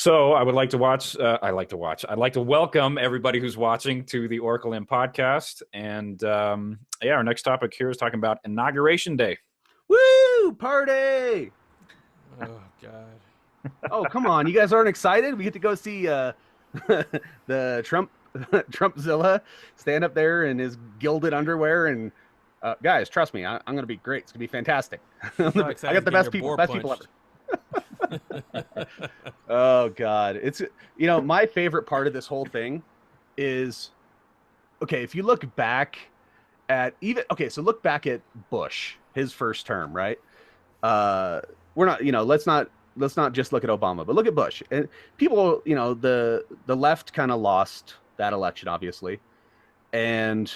So I would like to watch. I'd like to welcome everybody who's watching to the Oracle M podcast. And yeah, our next topic here is talking about Inauguration Day. Woo! Party! Oh God. Oh, come on. You guys aren't excited? We get to go see the Trumpzilla stand up there in his gilded underwear. And guys, trust me, I'm going to be great. It's going to be fantastic. So I excited got the to get best your people boar ever. Oh, God. It's, my favorite part of this whole thing is, okay, if you look back so look back at Bush, his first term, right? We're not, let's not just look at Obama, but look at Bush. And people, the left kind of lost that election, obviously, and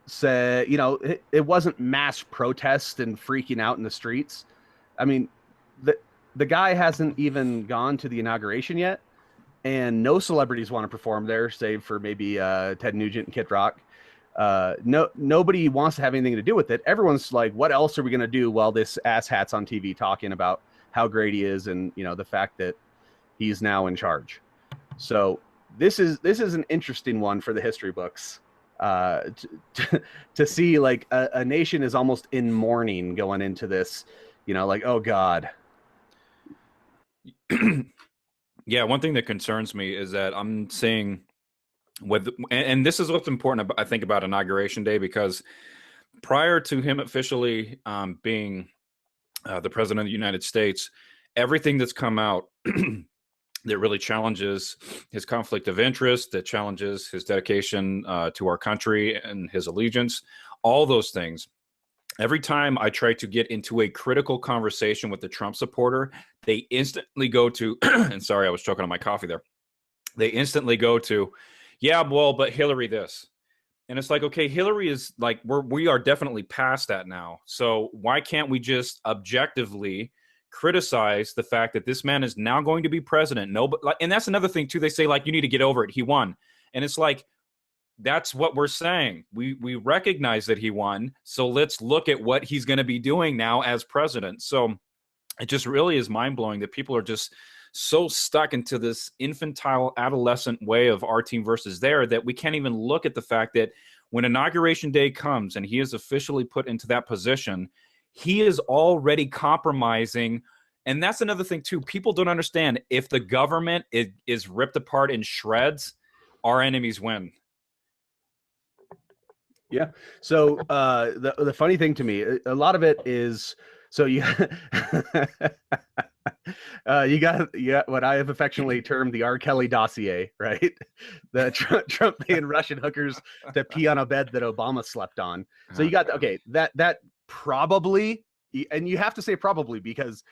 said, it wasn't mass protest and freaking out in the streets. I mean, the guy hasn't even gone to the inauguration yet, and no celebrities want to perform there, save for maybe Ted Nugent and Kid Rock. Nobody wants to have anything to do with it. Everyone's like, what else are we going to do while this asshat's on TV talking about how great he is and the fact that he's now in charge. So this is an interesting one for the history books to see, like, a nation is almost in mourning going into this, like, oh God. Yeah, one thing that concerns me is that I'm seeing and this is what's important, I think, about Inauguration Day, because prior to him officially being the president of the United States, everything that's come out that really challenges his conflict of interest, that challenges his dedication to our country and his allegiance, all those things. Every time I try to get into a critical conversation with the Trump supporter, they instantly go to, and sorry, I was choking on my coffee there. They instantly go to, yeah, well, but Hillary this. And it's like, okay, Hillary is like, we are definitely past that now. So why can't we just objectively criticize the fact that this man is now going to be president? No, but and that's another thing too. They say, like, you need to get over it. He won. And it's like, that's what we're saying. We recognize that he won. So let's look at what he's going to be doing now as president. So it just really is mind blowing that people are just so stuck into this infantile adolescent way of our team versus there that we can't even look at the fact that when Inauguration Day comes and he is officially put into that position, he is already compromising. And that's another thing too. People don't understand, if the government is ripped apart in shreds, our enemies win. Yeah. So the funny thing to me, a lot of it is, so you you got what I have affectionately termed the R. Kelly dossier, right? The Trump paying Russian hookers to pee on a bed that Obama slept on. So you got, okay, that probably, and you have to say probably because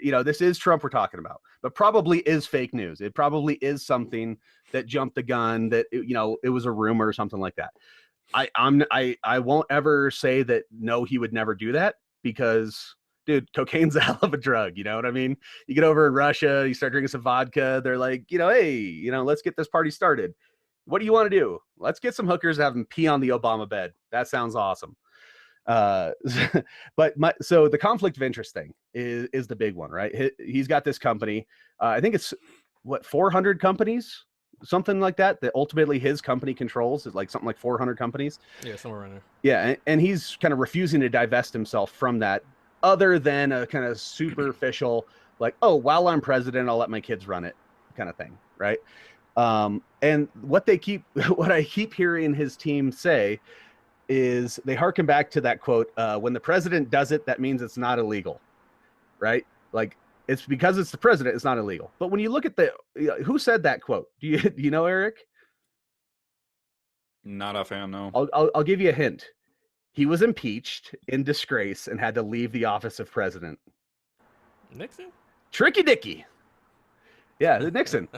this is Trump we're talking about, but probably is fake news. It probably is something that jumped the gun, that it was a rumor or something like that. I won't ever say that no, he would never do that, because dude, cocaine's a hell of a drug. You know what I mean? You get over in Russia, you start drinking some vodka. They're like, hey, let's get this party started. What do you want to do? Let's get some hookers and have them pee on the Obama bed. That sounds awesome. But so the conflict of interest thing is the big one, right? He's got this company. I think it's 400 companies, something like that ultimately his company controls. Is like something like 400 companies. Yeah, somewhere around there. Yeah, and he's kind of refusing to divest himself from that, other than a kind of superficial, like, oh, while I'm president, I'll let my kids run it kind of thing, right? And what I keep hearing his team say is they harken back to that quote, when the president does it, that means it's not illegal, right? Like, it's because it's the president, it's not illegal. But when you look at who said that quote? Do you know, Eric? Not offhand, no. I'll give you a hint. He was impeached in disgrace and had to leave the office of president. Nixon? Tricky Dicky. Yeah, Nixon.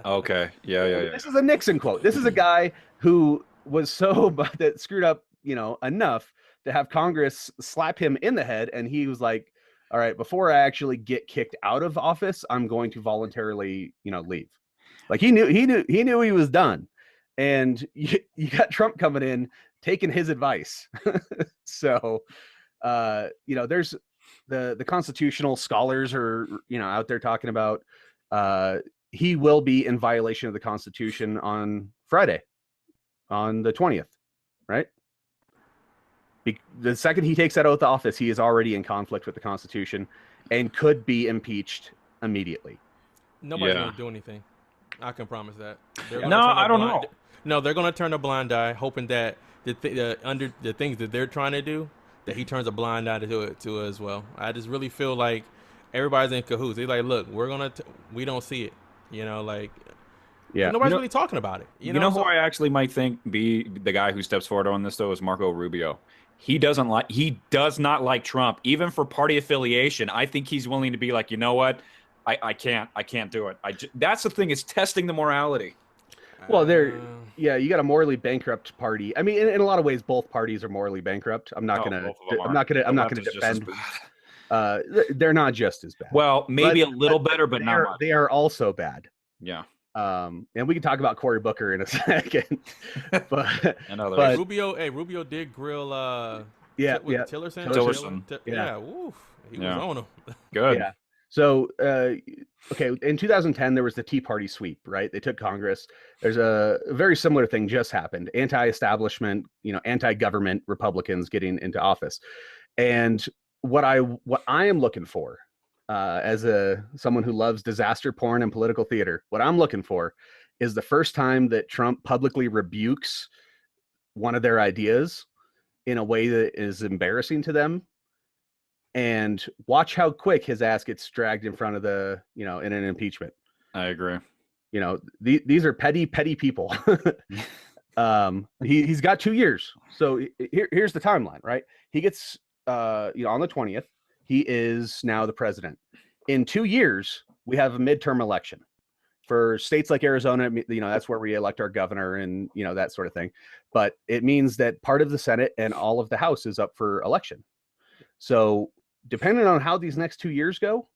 Okay. Yeah. This is a Nixon quote. This is a guy who was so that screwed up, enough to have Congress slap him in the head, and he was like, all right, before I actually get kicked out of office, I'm going to voluntarily, leave. Like, he knew he was done. And you got Trump coming in, taking his advice. So, there's the constitutional scholars are, out there talking about, he will be in violation of the Constitution on Friday, on the 20th, right? The second he takes that oath of office, he is already in conflict with the Constitution and could be impeached immediately. Nobody's Yeah. going to do anything. I can promise that. They're No, gonna turn a I don't blind- know. No, they're going to turn a blind eye, hoping that under the things that they're trying to do, that he turns a blind eye to it as well. I just really feel like everybody's in cahoots. They're like, look, we don't see it. You know, like, Yeah. nobody's really talking about it. You know who I actually might think be the guy who steps forward on this though is Marco Rubio. He does not like Trump, even for party affiliation. I think he's willing to be like, you know what, I can't do it. That's the thing, is testing the morality. Well, you got a morally bankrupt party. I mean, in a lot of ways, both parties are morally bankrupt. I'm not gonna defend. They're not just as bad. Well, maybe a little better, but not much. They are also bad. Yeah. And we can talk about Cory Booker in a second. but Rubio did grill Tillerson. Tillerson. Yeah, woof. He was on him. Good. Yeah. So, okay, in 2010, there was the Tea Party sweep, right? They took Congress. There's a very similar thing just happened. Anti-establishment, anti-government Republicans getting into office. And what I am looking for, as someone who loves disaster porn and political theater, what I'm looking for is the first time that Trump publicly rebukes one of their ideas in a way that is embarrassing to them. And watch how quick his ass gets dragged in front of in an impeachment. I agree. These are petty people. He's got 2 years. So here's the timeline, right? He gets, on the 20th, he is now the president. In 2 years, we have a midterm election. For states like Arizona, that's where we elect our governor and, that sort of thing. But it means that part of the Senate and all of the House is up for election. So depending on how these next 2 years go,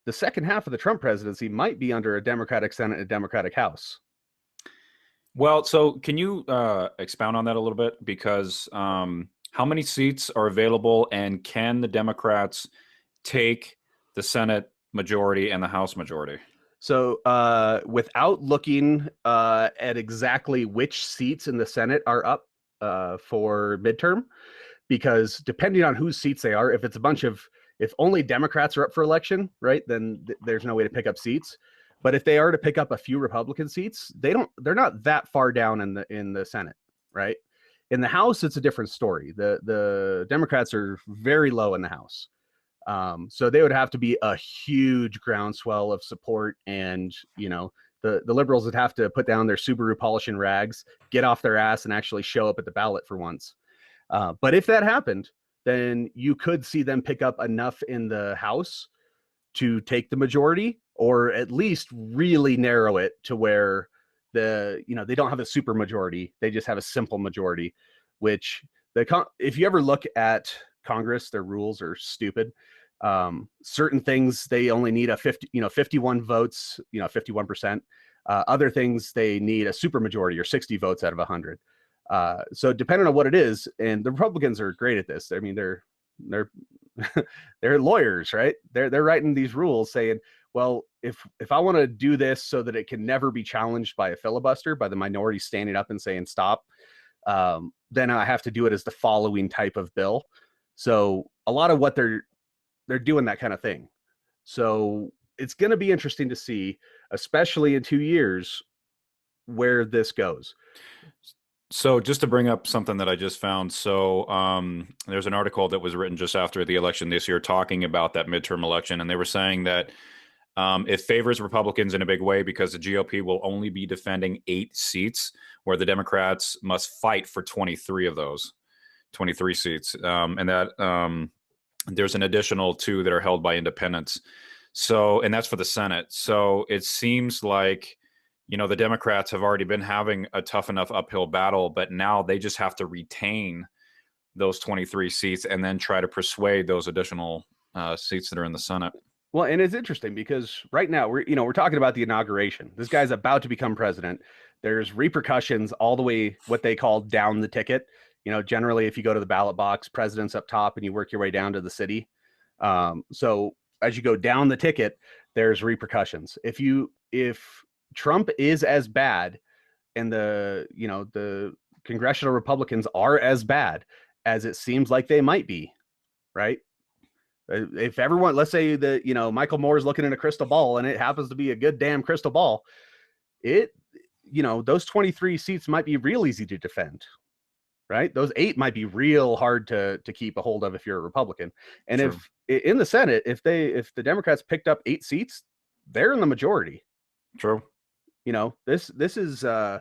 the second half of the Trump presidency might be under a Democratic Senate and a Democratic House. Well, so can you expound on that a little bit? Because how many seats are available, and can the Democrats take the Senate majority and the House majority? So without looking at exactly which seats in the Senate are up for midterm, because depending on whose seats they are, if only Democrats are up for election, right, then there's no way to pick up seats. But if they are to pick up a few Republican seats, they're not that far down in the Senate, right? In the House, it's a different story. The Democrats are very low in the House. So they would have to be a huge groundswell of support, and the liberals would have to put down their Subaru polishing rags, get off their ass, and actually show up at the ballot for once. But if that happened, then you could see them pick up enough in the House to take the majority, or at least really narrow it to where they don't have a super majority. They just have a simple majority, which if you ever look at Congress, their rules are stupid. Certain things, they only need 51 votes, 51%. Other things, they need a super majority or 60 votes out of 100. So depending on what it is, and the Republicans are great at this. I mean, they're they're lawyers, right? They're writing these rules saying, well, if I want to do this so that it can never be challenged by a filibuster, by the minority standing up and saying stop, then I have to do it as the following type of bill. So a lot of what they're doing that kind of thing. So it's going to be interesting to see, especially in 2 years, where this goes. So just to bring up something that I just found. So there's an article that was written just after the election this year talking about that midterm election. And they were saying that it favors Republicans in a big way because the GOP will only be defending 8 seats, where the Democrats must fight for 23 of those, 23 seats. And that there's an additional 2 that are held by independents. So, and that's for the Senate. So it seems like, the Democrats have already been having a tough enough uphill battle, but now they just have to retain those 23 seats and then try to persuade those additional seats that are in the Senate. Well, and it's interesting because right now we're talking about the inauguration. This guy's about to become president. There's repercussions all the way, what they call down the ticket. Generally, if you go to the ballot box, president's up top and you work your way down to the city. So as you go down the ticket, there's repercussions. If you if Trump is as bad and the congressional Republicans are as bad as it seems like they might be, right? If everyone, let's say that, Michael Moore is looking in a crystal ball and it happens to be a good damn crystal ball, those 23 seats might be real easy to defend, right? Those 8 might be real hard to keep a hold of if you're a Republican. And True. if in the Senate, if the Democrats picked up 8 seats, they're in the majority. True. This is all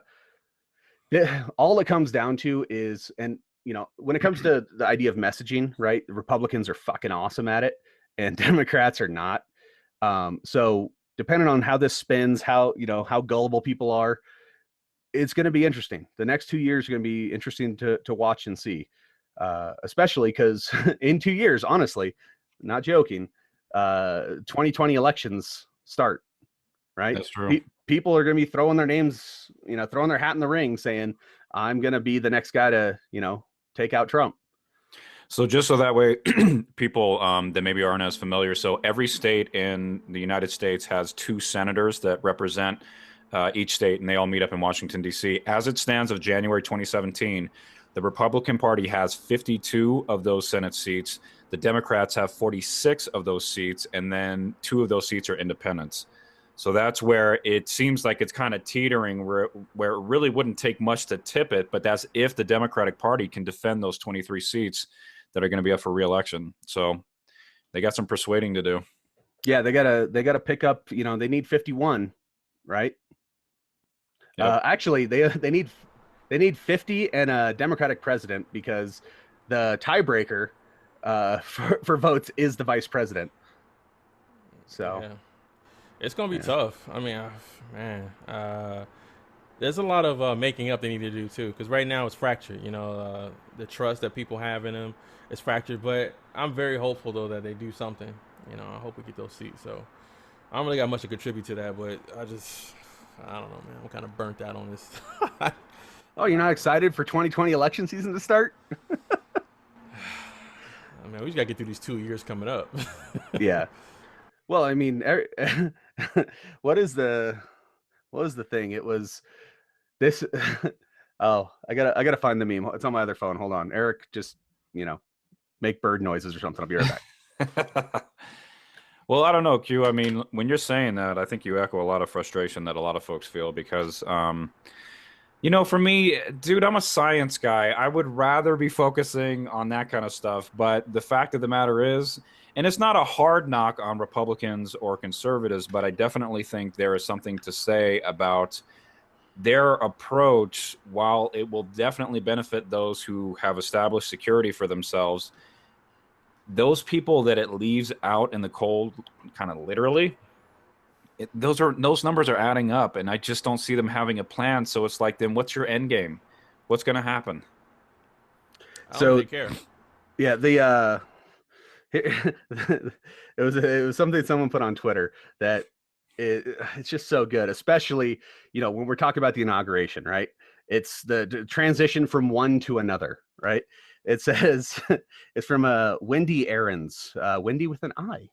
it comes down to is, and when it comes to the idea of messaging, right? The Republicans are fucking awesome at it, and Democrats are not. So depending on how this spins, how gullible people are, it's going to be interesting. The next 2 years are going to be interesting to watch and see, especially because in 2 years, honestly, not joking, 2020 elections start, right? That's true. People are going to be throwing their names, throwing their hat in the ring saying, I'm going to be the next guy to, take out Trump. So just so that way people that maybe aren't as familiar, so every state in the United States has 2 senators that represent each state, and they all meet up in Washington, D.C. As it stands of January 2017, the Republican Party has 52 of those Senate seats. The Democrats have 46 of those seats, and then 2 of those seats are independents. So that's where it seems like it's kind of teetering, where it really wouldn't take much to tip it, but that's if the Democratic Party can defend those 23 seats that are going to be up for re-election. So they got some persuading to do. Yeah, they gotta pick up. They need 51, right? Yep. Actually, they need 50 and a Democratic president, because the tiebreaker for votes is the vice president. So. Yeah. It's gonna be tough. I mean, man, there's a lot of making up they need to do too. Because right now it's fractured. The trust that people have in them is fractured. But I'm very hopeful though that they do something. I hope we get those seats. So I don't really got much to contribute to that. But I don't know, man. I'm kind of burnt out on this. Oh, you're not excited for 2020 election season to start? I mean, we just gotta get through these 2 years coming up. Yeah. Well, I mean, what was the thing? It was this. Oh, I gotta find the meme. It's on my other phone. Hold on, Eric. Just make bird noises or something. I'll be right back. Well, I don't know, Q. I mean, when you're saying that, I think you echo a lot of frustration that a lot of folks feel because, for me, dude, I'm a science guy. I would rather be focusing on that kind of stuff. But the fact of the matter is, and it's not a hard knock on Republicans or conservatives, but I definitely think there is something to say about their approach. While it will definitely benefit those who have established security for themselves, those people that it leaves out in the cold, kind of literally, those numbers are adding up, and I just don't see them having a plan. So it's like, then what's your end game? What's going to happen? I don't really care. Yeah, it was something someone put on Twitter that it's just so good, especially when we're talking about the inauguration, right? It's the transition from one to another, right? It says it's from Wendy Aarons, Wendy with an I.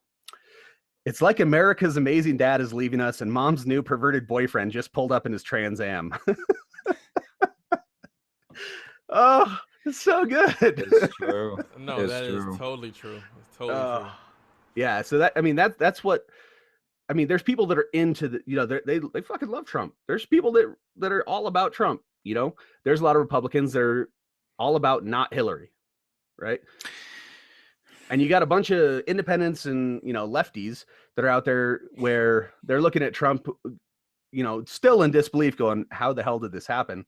It's like America's amazing dad is leaving us, and mom's new perverted boyfriend just pulled up in his Trans Am. Oh, it's so good. It's true. No, it's that true. is totally true. It's totally true. Yeah. So that's what. I mean, there's people that are into the, they fucking love Trump. There's people that are all about Trump. There's a lot of Republicans that are all about not Hillary, right? And you got a bunch of independents and lefties that are out there where they're looking at Trump, still in disbelief, going, "How the hell did this happen?"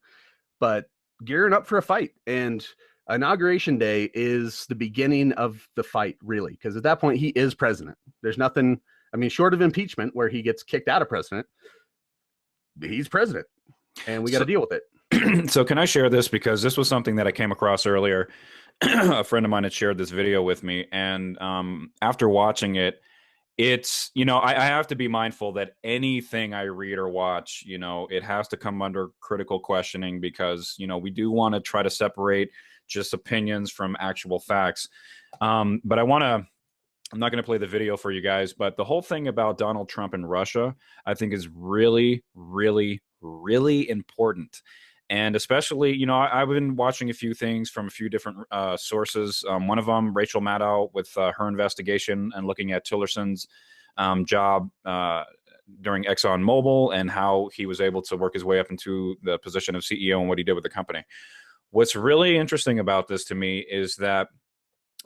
But gearing up for a fight, and Inauguration Day is the beginning of the fight, really, because at that point he is president. There's nothing. I mean, short of impeachment, where he gets kicked out of president, he's president, and we got to deal with it. So can I share this? Because this was something that I came across earlier. A friend of mine had shared this video with me. And after watching it, it's, I have to be mindful that anything I read or watch, it has to come under critical questioning because, we do want to try to separate just opinions from actual facts. But I want to I'm not going to play the video for you guys, but the whole thing about Donald Trump and Russia, I think, is really, really, really important. And especially, I've been watching a few things from a few different sources. One of them, Rachel Maddow, with her investigation and looking at Tillerson's job during ExxonMobil and how he was able to work his way up into the position of CEO and what he did with the company. What's really interesting about this to me is that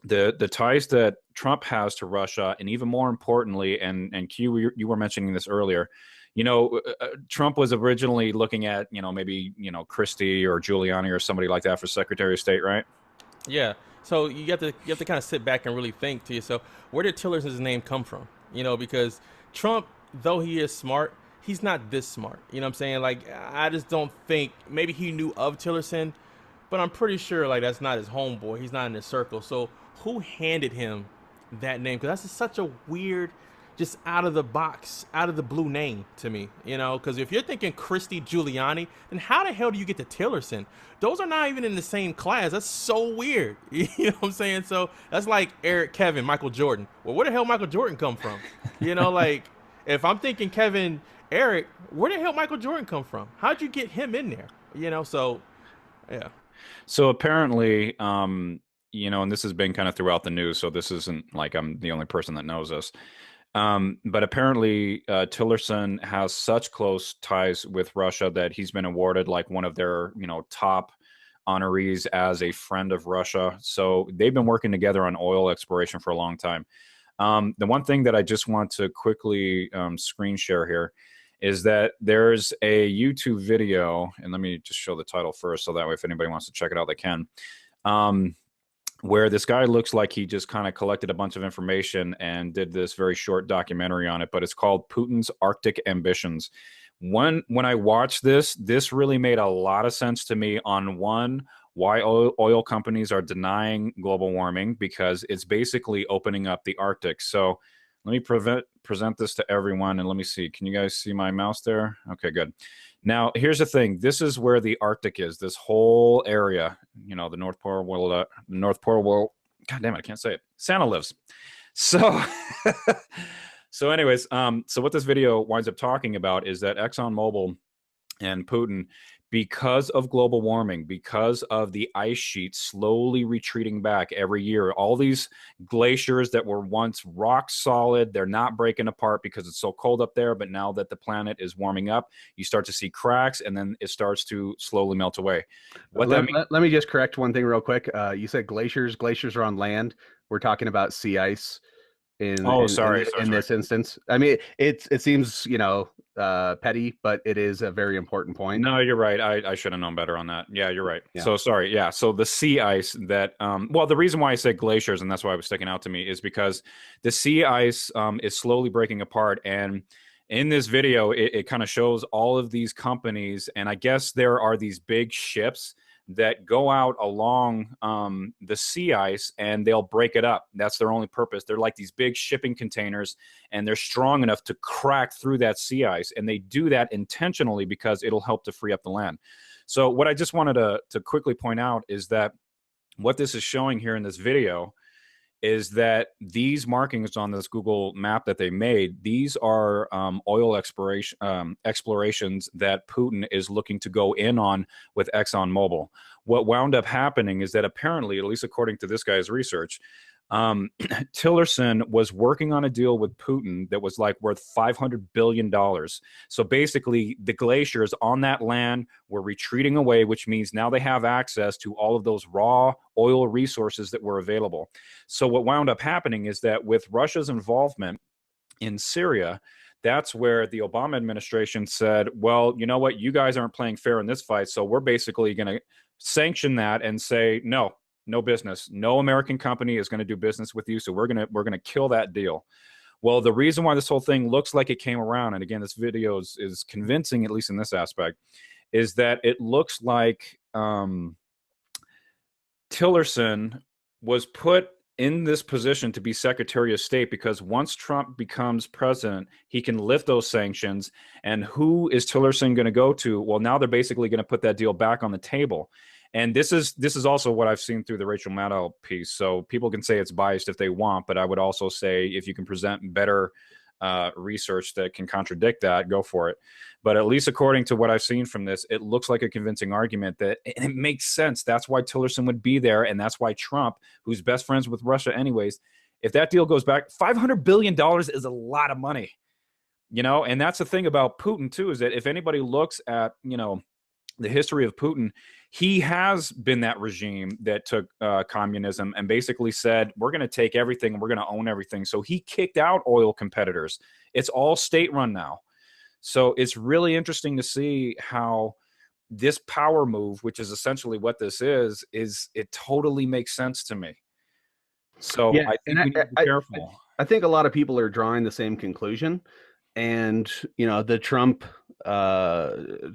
the ties that Trump has to Russia, and even more importantly, and Q, you were mentioning this earlier, Trump was originally looking at, maybe, Christie or Giuliani or somebody like that for Secretary of State, right? Yeah. So you have to kind of sit back and really think to yourself, where did Tillerson's name come from? Because Trump, though he is smart, he's not this smart. You know what I'm saying? Like, I just don't think, maybe he knew of Tillerson, but I'm pretty sure like that's not his homeboy. He's not in his circle. So who handed him that name? Because that's just such a weird, just out of the box, out of the blue name to me. Because if you're thinking Christie Giuliani, then how the hell do you get to Tillerson? Those are not even in the same class. That's so weird. You know what I'm saying? So that's like Eric, Kevin, Michael Jordan. Well, where the hell Michael Jordan come from? Like if I'm thinking Kevin, Eric, where the hell Michael Jordan come from? How'd you get him in there? So yeah. So apparently, and this has been kind of throughout the news, so this isn't like I'm the only person that knows this. But apparently, Tillerson has such close ties with Russia that he's been awarded like one of their, top honorees as a friend of Russia. So they've been working together on oil exploration for a long time. The one thing that I just want to quickly screen share here is that there's a YouTube video, and let me just show the title first so that way if anybody wants to check it out, they can. Where this guy looks like he just kind of collected a bunch of information and did this very short documentary on it, but it's called Putin's Arctic Ambitions. When I watched this really made a lot of sense to me on one, why oil companies are denying global warming, because it's basically opening up the Arctic. So let me present this to everyone, and let me see. Can you guys see my mouse there? Okay, good. Now, here's the thing. This is where the Arctic is, this whole area, the North Pole world. God damn it, I can't say it. Santa lives. So, so anyways, so what this video winds up talking about is that ExxonMobil and Putin, because of global warming, because of the ice sheet slowly retreating back every year, all these glaciers that were once rock solid, they're not breaking apart because it's so cold up there. But now that the planet is warming up, you start to see cracks, and then it starts to slowly melt away. Let me just correct one thing real quick. You said glaciers. Glaciers are on land. We're talking about sea ice. Sorry. This instance, I mean, it seems petty, but it is a very important point. No, you're right. I should have known better on that. Yeah, you're right. Yeah. So sorry. Yeah. So the sea ice that well, the reason why I said glaciers, and that's why it was sticking out to me, is because the sea ice is slowly breaking apart. And in this video, it kind of shows all of these companies, and I guess there are these big ships that go out along the sea ice, and they'll break it up. That's their only purpose. They're like these big shipping containers, and they're strong enough to crack through that sea ice. And they do that intentionally because it'll help to free up the land. So what I just wanted to quickly point out is that what this is showing here in this video is that these markings on this Google map that they made, these are oil explorations that Putin is looking to go in on with ExxonMobil. What wound up happening is that apparently, at least according to this guy's research, Tillerson was working on a deal with Putin that was like worth $500 billion. So basically, the glaciers on that land were retreating away, which means now they have access to all of those raw oil resources that were available. So what wound up happening is that with Russia's involvement in Syria, that's where the Obama administration said, well, you know what, you guys aren't playing fair in this fight, so we're basically going to sanction that and say, no business. No American company is going to do business with you, so we're going to kill that deal. Well, the reason why this whole thing looks like it came around, and again, this video is convincing, at least in this aspect, is that it looks like Tillerson was put in this position to be Secretary of State because once Trump becomes president, he can lift those sanctions. And who is Tillerson going to go to? Well, now they're basically going to put that deal back on the table. And this is also what I've seen through the Rachel Maddow piece. So people can say it's biased if they want, but I would also say if you can present better research that can contradict that, go for it. But at least according to what I've seen from this, it looks like a convincing argument that, and it makes sense. That's why Tillerson would be there, and that's why Trump, who's best friends with Russia anyways, if that deal goes back, $500 billion is a lot of money. And that's the thing about Putin too, is that if anybody looks at, the history of Putin, he has been that regime that took communism and basically said, we're going to take everything and we're going to own everything. So he kicked out oil competitors. It's all state run now. So it's really interesting to see how this power move, which is essentially what this is it totally makes sense to me. So Yeah, I think we need to be careful. I think a lot of people are drawing the same conclusion. And, the Trump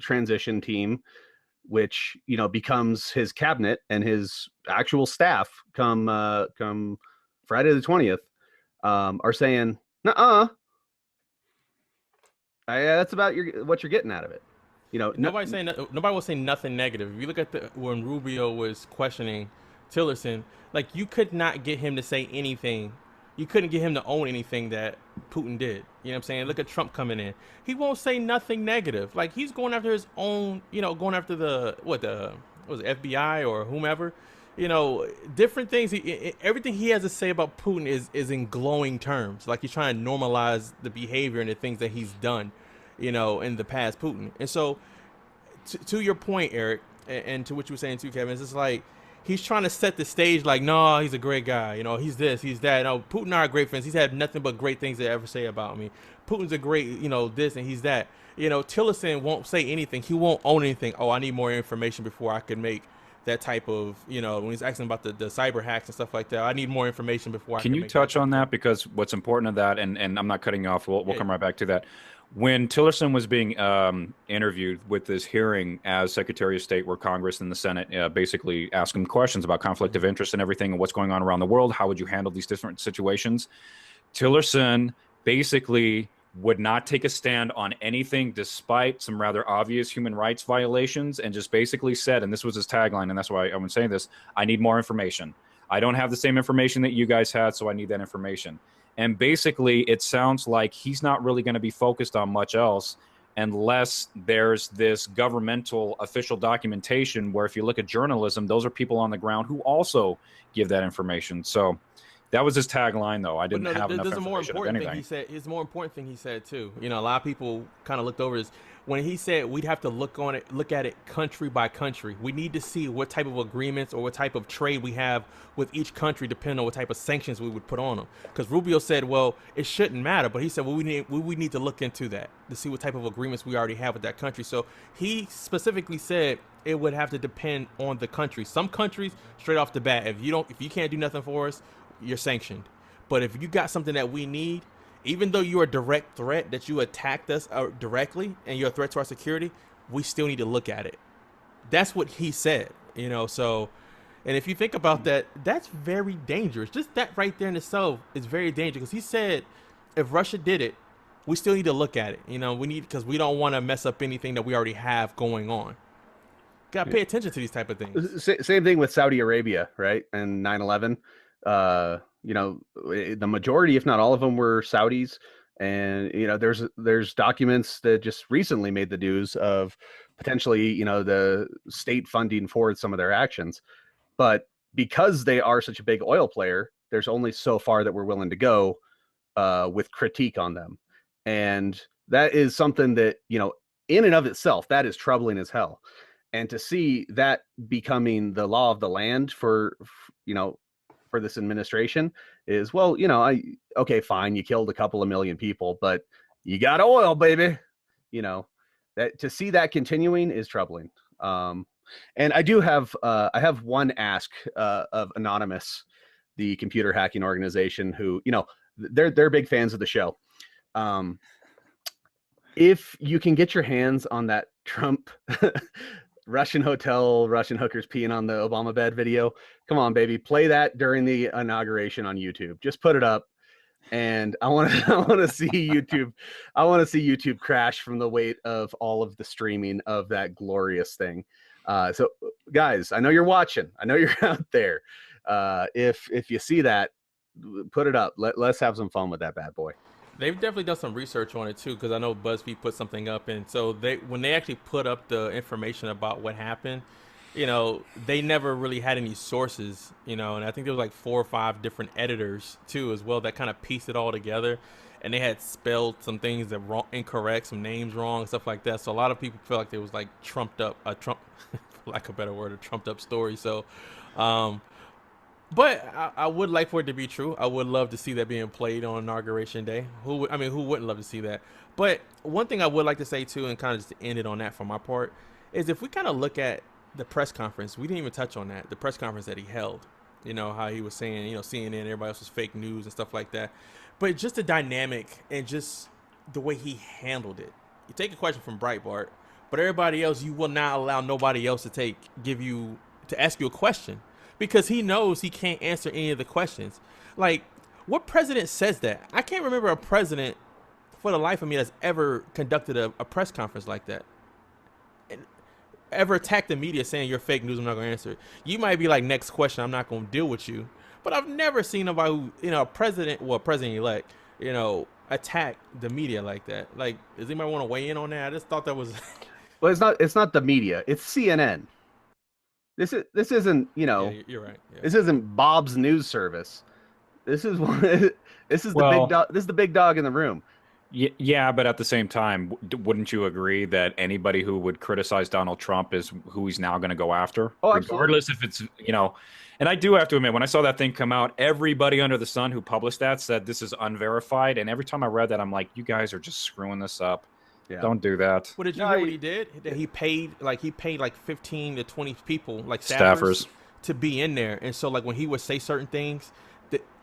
transition team, which, becomes his cabinet and his actual staff come Friday the 20th, are saying, nuh-uh. That's about what you're getting out of it. Nobody was saying nothing negative. If you look at when Rubio was questioning Tillerson, like, you could not get him to say anything. You couldn't get him to own anything that Putin did. You know what I'm saying? Look at Trump coming in. He won't say nothing negative. Like, he's going after his own, going after the FBI or whomever. Different things. Everything he has to say about Putin is in glowing terms. Like, he's trying to normalize the behavior and the things that he's done, in the past, Putin. And so, to your point, Eric, and to what you were saying too, Kevin, it's just like, he's trying to set the stage like, no, he's a great guy. He's this, he's that. Putin and I are great friends. He's had nothing but great things to ever say about me. Putin's a great, this and he's that. Tillerson won't say anything. He won't own anything. Oh, I need more information before I can make that type of, when he's asking about the cyber hacks and stuff like that. I need more information before I can you make touch on that? Because what's important to that, and I'm not cutting you off, we'll come right back to that. When Tillerson was being interviewed with this hearing as Secretary of State, where Congress and the Senate basically asked him questions about conflict of interest and everything and what's going on around the world, how would you handle these different situations? Tillerson basically would not take a stand on anything despite some rather obvious human rights violations, and just basically said, and this was his tagline, and that's why I'm saying this, I need more information. I don't have the same information that you guys had, so I need that information. And basically, it sounds like he's not really going to be focused on much else unless there's this governmental official documentation where, if you look at journalism, those are people on the ground who also give that information. So that was his tagline, though. I didn't have enough information of anything. His more important thing he said, too. A lot of people kind of looked over this. When he said we'd have to look at it country by country. We need to see what type of agreements or what type of trade we have with each country, depending on what type of sanctions we would put on them. Because Rubio said, well, it shouldn't matter, but he said, well, we need to look into that to see what type of agreements we already have with that country. So he specifically said it would have to depend on the country. Some countries, straight off the bat, if you can't do nothing for us, you're sanctioned. But if you got something that we need, even though you're a direct threat, that you attacked us directly and you're a threat to our security, we still need to look at it. That's what he said, so, and if you think about that, that's very dangerous. Just that right there in itself is very dangerous, because he said if Russia did it, we still need to look at it. Because we don't want to mess up anything that we already have going on. Got to pay attention to these type of things. Same thing with Saudi Arabia, right? And 9/11. The majority, if not all of them, were Saudis. And, there's documents that just recently made the news of potentially, the state funding for some of their actions. But because they are such a big oil player, there's only so far that we're willing to go with critique on them. And that is something that, in and of itself, that is troubling as hell. And to see that becoming the law of the land for this administration is, well, okay, fine, you killed a couple of million people, but you got oil, baby. That to see that continuing is troubling. And I do have I have one ask of Anonymous, the computer hacking organization, who they're big fans of the show. If you can get your hands on that Trump Russian hotel, Russian hookers peeing on the Obama bed video, come on, baby, play that during the inauguration on YouTube. Just put it up, and I want to see YouTube. I want to see YouTube crash from the weight of all of the streaming of that glorious thing. So guys, I know you're watching. I know you're out there. If you see that, put it up. Let's have some fun with that bad boy. They've definitely done some research on it too, because I know BuzzFeed put something up, and so when they actually put up the information about what happened, they never really had any sources, and I think there was like 4 or 5 different editors too as well that kind of pieced it all together, and they had spelled some things that wrong, incorrect, some names wrong, stuff like that. So a lot of people feel like there was like trumped up, for lack of a better word, a trumped up story. So, um, but I would like for it to be true. I would love to see that being played on Inauguration Day. Who wouldn't love to see that? But one thing I would like to say too, and kind of just to end it on that for my part, is if we kind of look at the press conference, we didn't even touch on that. The press conference that he held, how he was saying, CNN, everybody else was fake news and stuff like that. But just the dynamic and just the way he handled it. You take a question from Breitbart, but everybody else, you will not allow nobody else to ask you a question, because he knows he can't answer any of the questions. Like, what president says that? I can't remember a president for the life of me that's ever conducted a press conference like that. And ever attacked the media saying you're fake news, I'm not going to answer it. You might be like, next question, I'm not going to deal with you. But I've never seen nobody who, president-elect, attack the media like that. Like, does anybody want to weigh in on that? I just thought that was... Well, it's not the media. It's CNN. This isn't, Yeah, you're right. Yeah. This isn't Bob's News Service. This is the big dog. This is the big dog in the room. Yeah, but at the same time, wouldn't you agree that anybody who would criticize Donald Trump is who he's now going to go after, regardless if it's And I do have to admit, when I saw that thing come out, everybody under the sun who published that said this is unverified, and every time I read that, I'm like, you guys are just screwing this up. Yeah. Don't do that. Well, did you hear what he did? That he paid like 15 to 20 people, like staffers, to be in there. And so like when he would say certain things,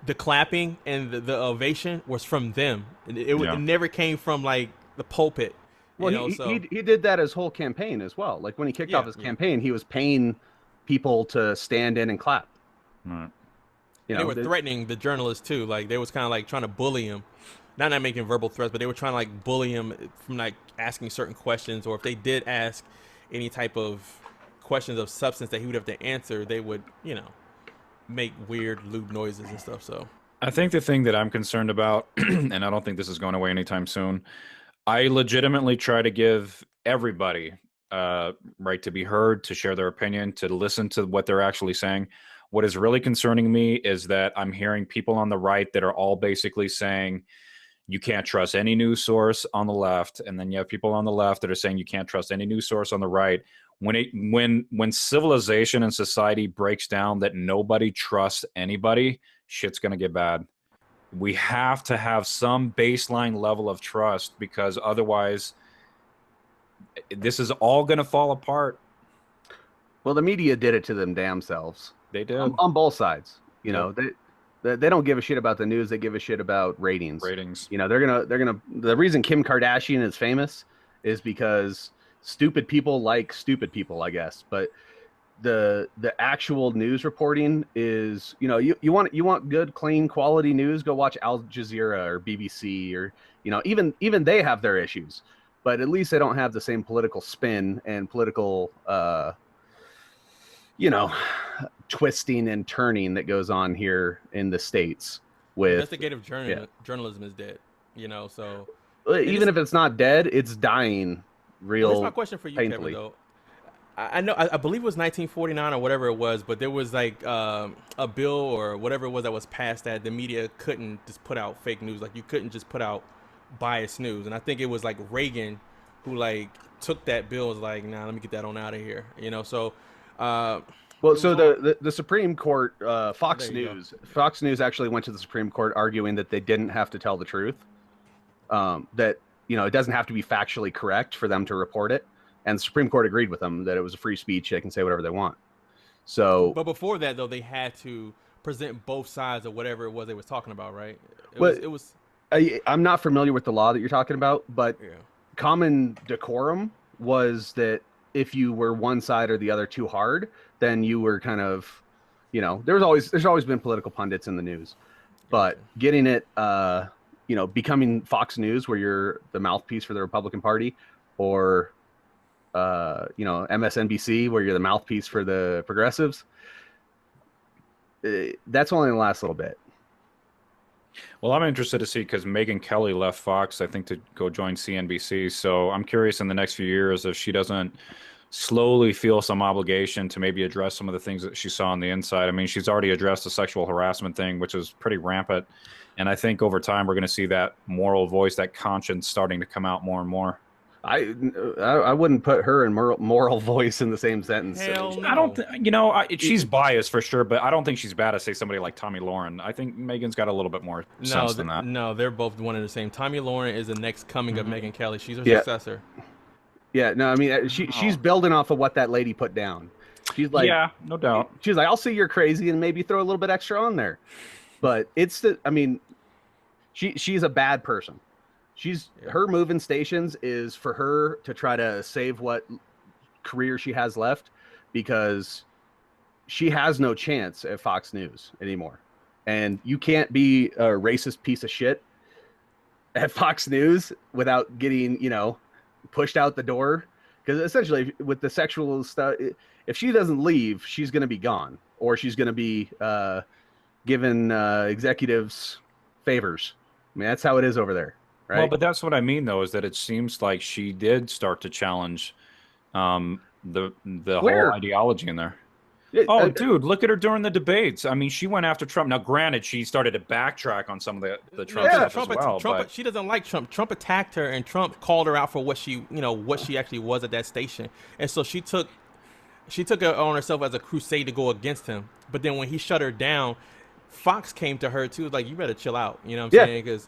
the clapping and the ovation was from them. It never came from like the pulpit. Well, he did that his whole campaign as well. Like when he kicked off his campaign, he was paying people to stand in and clap. Right. They were threatening the journalists too. Like they was kind of like trying to bully him. Not making verbal threats, but they were trying to like bully him from like asking certain questions, or if they did ask any type of questions of substance that he would have to answer, they would, make weird lewd noises and stuff. So I think the thing that I'm concerned about, and I don't think this is going away anytime soon, I legitimately try to give everybody right to be heard, to share their opinion, to listen to what they're actually saying. What is really concerning me is that I'm hearing people on the right that are all basically saying, you can't trust any news source on the left, and then you have people on the left that are saying you can't trust any news source on the right. When civilization and society breaks down that nobody trusts anybody, shit's gonna get bad. We have to have some baseline level of trust, because otherwise this is all gonna fall apart. Well, the media did it to them damn selves. They did on both sides. They don't give a shit about the news. They give a shit about ratings. They're gonna. The reason Kim Kardashian is famous is because stupid people like stupid people, I guess. But the actual news reporting is, you want good, clean, quality news. Go watch Al Jazeera or BBC, or even they have their issues, but at least they don't have the same political spin and political twisting and turning that goes on here in the States. With investigative journalism is dead, so even if it's not dead, it's dying real. Well, that's my question for you, painfully. Kevin, though. I believe it was 1949 or whatever it was, but there was like a bill or whatever it was that was passed that the media couldn't just put out fake news. Like you couldn't just put out biased news. And I think it was like Reagan who like took that bill and was like, nah, let me get that on out of here. So well, so the Supreme Court, Fox News actually went to the Supreme Court arguing that they didn't have to tell the truth. That it doesn't have to be factually correct for them to report it. And the Supreme Court agreed with them that it was a free speech. They can say whatever they want. So, but before that, though, they had to present both sides of whatever it was they was talking about, right? I'm not familiar with the law that you're talking about, but common decorum was that if you were one side or the other too hard, then you were kind of, there's always been political pundits in the news, but getting it, becoming Fox News where you're the mouthpiece for the Republican Party, or MSNBC, where you're the mouthpiece for the progressives. That's only the last little bit. Well, I'm interested to see because Megyn Kelly left Fox, I think, to go join CNBC. So I'm curious in the next few years if she doesn't slowly feel some obligation to maybe address some of the things that she saw on the inside. I mean, she's already addressed the sexual harassment thing, which is pretty rampant. And I think over time, we're going to see that moral voice, that conscience starting to come out more and more. I wouldn't put her and moral voice in the same sentence. Hell I don't, no. she's biased for sure, but I don't think she's bad to say somebody like Tommy Lauren. I think Megan's got a little bit more No, sense than that. no, they're both one and the same. Tommy Lauren is the next coming of Megyn Kelly. She's her Yeah. successor. Yeah, no, I mean she's building off of what that lady put down. She's like, yeah, no doubt. She's like, I'll see you're crazy and maybe throw a little bit extra on there. But she's a bad person. Her moving stations is for her to try to save what career she has left, because she has no chance at Fox News anymore. And you can't be a racist piece of shit at Fox News without getting, pushed out the door. Because essentially, with the sexual stuff, if she doesn't leave, she's going to be gone, or she's going to be given executives favors. I mean, that's how it is over there. Right? Well, but that's what I mean, though, is that it seems like she did start to challenge the whole ideology in there. Dude, look at her during the debates. I mean, she went after Trump. Now, granted, she started to backtrack on some of the Trump stuff as well. Trump, she doesn't like Trump. Trump attacked her, and Trump called her out for what she actually was at that station. And so she took it on herself as a crusade to go against him. But then when he shut her down, Fox came to her too, like, you better chill out. You know what I'm saying? Because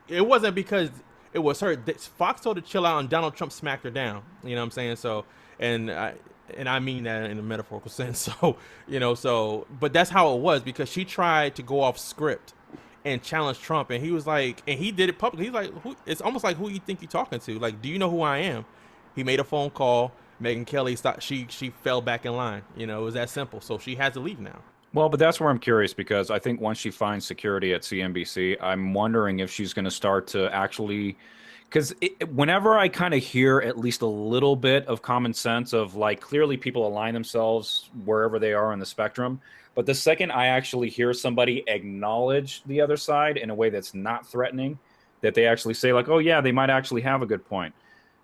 it wasn't because it was her. Fox told her to chill out, and Donald Trump smacked her down. You know what I'm saying? So, and I mean that in a metaphorical sense. So, but that's how it was, because she tried to go off script and challenge Trump, and he was like, and he did it publicly. He's like, it's almost like, who you think you're talking to? Like, do you know who I am? He made a phone call. Megyn Kelly stopped. She fell back in line. It was that simple. So she has to leave now. Well, but that's where I'm curious, because I think once she finds security at CNBC, I'm wondering if she's going to start to actually, because whenever I kind of hear at least a little bit of common sense of, like, clearly people align themselves wherever they are on the spectrum, but the second I actually hear somebody acknowledge the other side in a way that's not threatening, that they actually say, like, oh yeah, they might actually have a good point.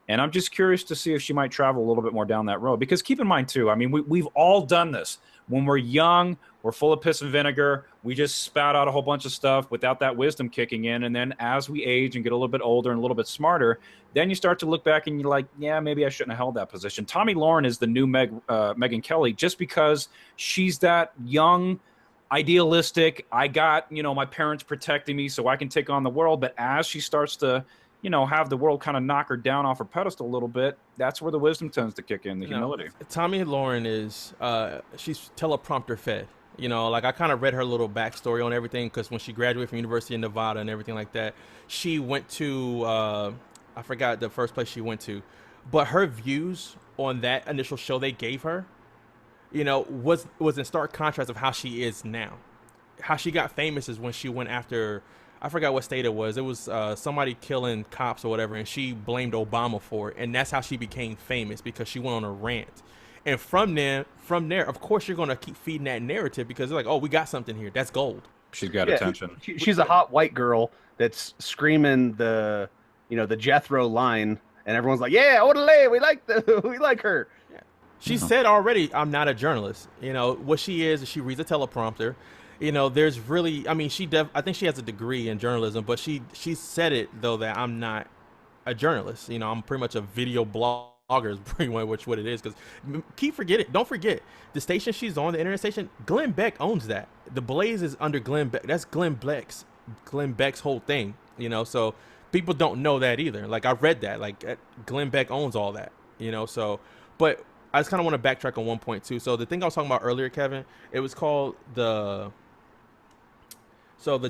And I'm just curious to see if she might travel a little bit more down that road. Because keep in mind, too, I mean, we've all done this. When we're young, we're full of piss and vinegar. We just spout out a whole bunch of stuff without that wisdom kicking in. And then as we age and get a little bit older and a little bit smarter, then you start to look back and you're like, yeah, maybe I shouldn't have held that position. Tommy Lauren is the new Megyn Kelly, just because she's that young, idealistic, I got, my parents protecting me so I can take on the world. But as she starts to have the world kind of knock her down off her pedestal a little bit, that's where the wisdom tends to kick in, the humility. Tommy Lauren is, she's teleprompter fed. Like, I kind of read her little backstory on everything, because when she graduated from University of Nevada and everything like that, she went to, I forgot the first place she went to, but her views on that initial show they gave her, was in stark contrast of how she is now. How she got famous is when she went after, I forgot what state it was. It was somebody killing cops or whatever, and she blamed Obama for it. And that's how she became famous, because she went on a rant. And from there, of course, you're going to keep feeding that narrative, because they're like, oh, we got something here. That's gold. She's got attention. She's a hot white girl that's screaming the Jethro line, and everyone's like, yeah, orderly, we like her. Yeah. She said already, I'm not a journalist. What she is she reads a teleprompter. There's really, I mean, I think she has a degree in journalism, but she said it, though, that I'm not a journalist. I'm pretty much a video blogger is pretty much what it is. Because don't forget, the station she's on, the internet station, Glenn Beck owns that. The Blaze is under Glenn Beck. That's Glenn Beck's whole thing, so people don't know that either. Like, I read that, like, Glenn Beck owns all that, so, but I just kind of want to backtrack on one point too. So the thing I was talking about earlier, Kevin, it was called the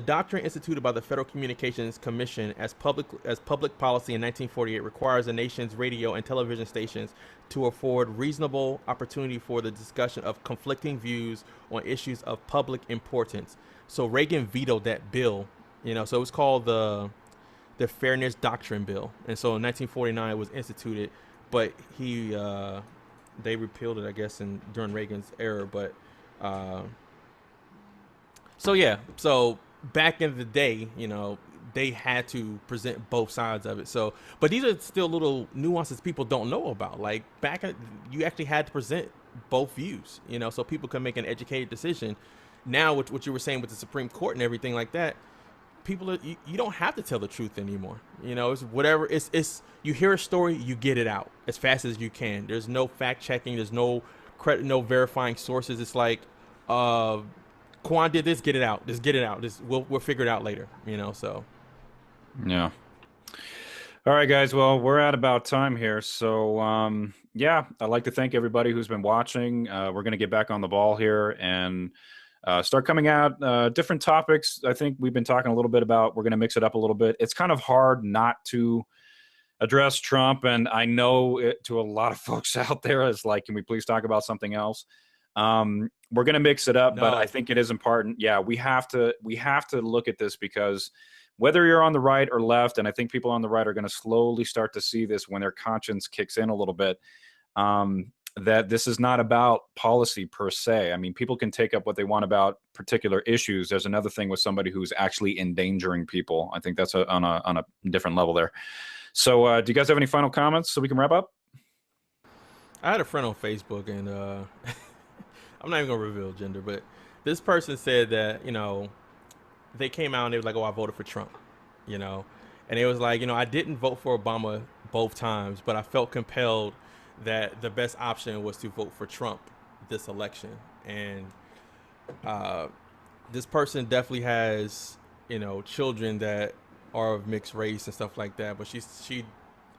doctrine instituted by the Federal Communications Commission as public policy in 1948 requires the nation's radio and television stations to afford reasonable opportunity for the discussion of conflicting views on issues of public importance. So Reagan vetoed that bill, so it was called the Fairness Doctrine Bill. And so in 1949 it was instituted but they repealed it, I guess, during Reagan's era. But uh, so yeah, so back in the day, they had to present both sides of it. So, but these are still little nuances people don't know about. Like you actually had to present both views, so people can make an educated decision. Now, with what you were saying with the Supreme Court and everything like that, you don't have to tell the truth anymore. It's whatever. It's you hear a story, you get it out as fast as you can. There's no fact checking. There's no credit, no verifying sources. It's like, Quan did this, get it out. Just get it out. We'll figure it out later. So. Yeah. All right, guys. Well, we're at about time here. So, yeah, I'd like to thank everybody who's been watching. We're going to get back on the ball here and start coming out different topics. I think we've been talking a little bit about, we're going to mix it up a little bit. It's kind of hard not to address Trump. And I know to a lot of folks out there is like, can we please talk about something else? We're going to mix it up, but I think it is important. Yeah, we have to look at this, because whether you're on the right or left, and I think people on the right are going to slowly start to see this when their conscience kicks in a little bit, that this is not about policy per se. I mean, people can take up what they want about particular issues. There's another thing with somebody who's actually endangering people. I think that's on a different level there. So do you guys have any final comments so we can wrap up? I had a friend on Facebook, and I'm not even going to reveal gender, but this person said that, they came out and they were like, oh, I voted for Trump, and it was like, I didn't vote for Obama both times, but I felt compelled that the best option was to vote for Trump this election. And this person definitely has, children that are of mixed race and stuff like that. But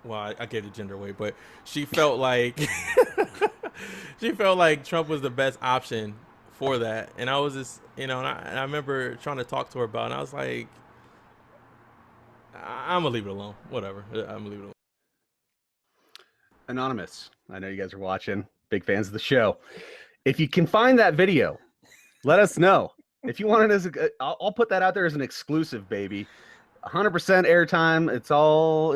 well, I gave the gender away, but she felt like she felt like Trump was the best option for that. And I was just, and I remember trying to talk to her about it, and I was like, I'm gonna leave it alone. Whatever. I'm gonna leave it alone. Anonymous, I know you guys are watching, big fans of the show. If you can find that video, let us know. If you want it as I'll put that out there as an exclusive, baby. 100% airtime. It's all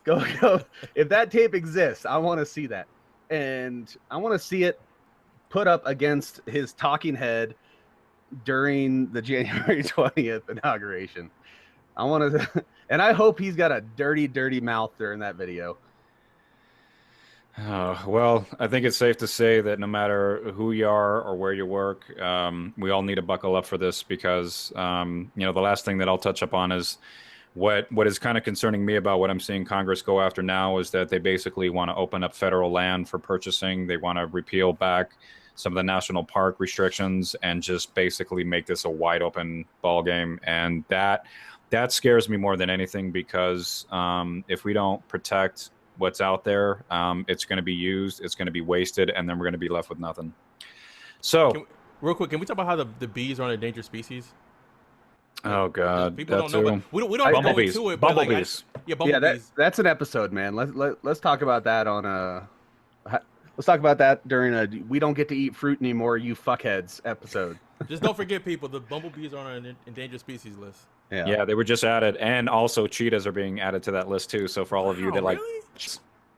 go. If that tape exists, I want to see that. And I want to see it put up against his talking head during the January 20th inauguration. I want to, and I hope he's got a dirty, dirty mouth during that video. Well, I think it's safe to say that no matter who you are or where you work, we all need to buckle up for this, because, the last thing that I'll touch upon is what is kind of concerning me about what I'm seeing Congress go after now is that they basically want to open up federal land for purchasing. They want to repeal back some of the national park restrictions and just basically make this a wide open ball game. And that scares me more than anything, because if we don't protect what's out there, it's going to be used, it's going to be wasted, and then we're going to be left with nothing. So real quick, can we talk about how the bees are an endangered species? Oh God, people don't know, but we don't go into it. Bumblebees. Bumblebees. That's an episode, man. Let's talk about that on let's talk about that during a "We don't get to eat fruit anymore, you fuckheads" episode. Just don't forget, people, the bumblebees are on an endangered species list. Yeah, they were just added, and also cheetahs are being added to that list too. So for all of you that like,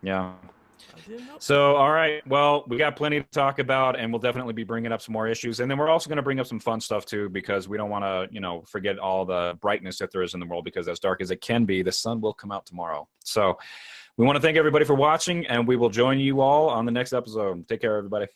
yeah. So, all right. Well, we got plenty to talk about, and we'll definitely be bringing up some more issues. And then we're also going to bring up some fun stuff too, because we don't want to, forget all the brightness that there is in the world, because as dark as it can be, the sun will come out tomorrow. So we want to thank everybody for watching, and we will join you all on the next episode. Take care, everybody.